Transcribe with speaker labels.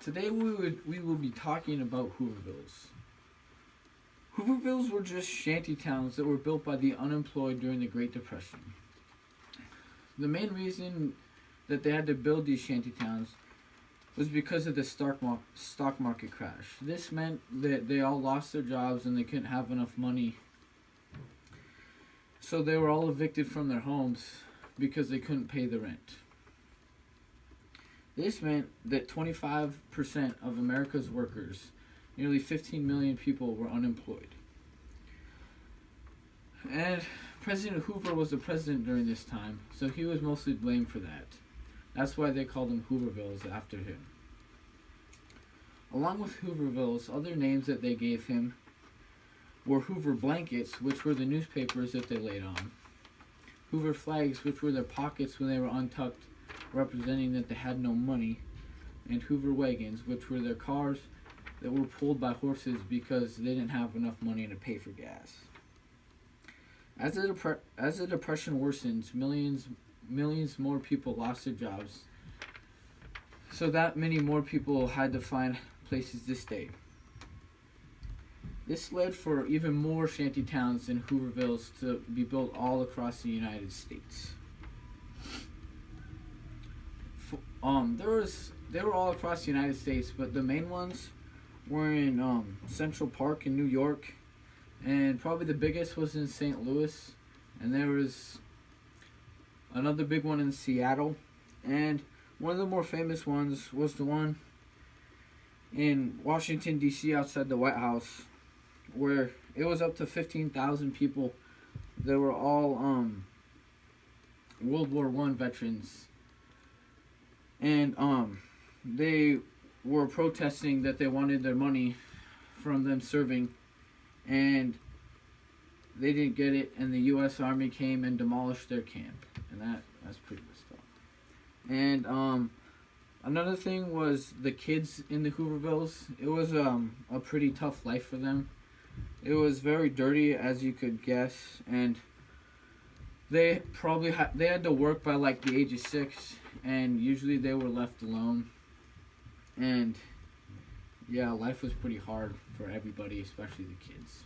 Speaker 1: Today we will be talking about Hoovervilles. Hoovervilles were just shanty towns that were built by the unemployed during the Great Depression. The main reason that they had to build these shanty towns was because of the stock market crash. This meant that they all lost their jobs and they couldn't have enough money. So they were all evicted from their homes because they couldn't pay the rent. This meant that 25% of America's workers, nearly 15 million people, were unemployed. And President Hoover was the president during this time, so he was mostly blamed for that. That's why they called them Hoovervilles after him. Along with Hoovervilles, other names that they gave him were Hoover blankets, which were the newspapers that they laid on. Hoover flags, which were their pockets when they were untucked, representing that they had no money. And Hoover wagons, which were their cars that were pulled by horses because they didn't have enough money to pay for gas. As the Depression worsened, millions more people lost their jobs, so that many more people had to find places to stay. This led for even more shanty towns than Hoovervilles to be built all across the United States. They were all across the United States, but the main ones were in Central Park in New York, and probably the biggest was in St. Louis, and there was another big one in Seattle, and one of the more famous ones was the one in Washington, D.C. outside the White House, where it was up to 15,000 people. They were all World War I veterans, and they were protesting that they wanted their money from them serving, and they didn't get it, and the U.S. Army came and demolished their camp, and that's pretty messed up. And another thing was the kids in the Hoovervilles. It was a pretty tough life for them. It was very dirty, as you could guess, and they probably they had to work by like the age of 6, and usually they were left alone. And yeah, life was pretty hard for everybody, especially the kids.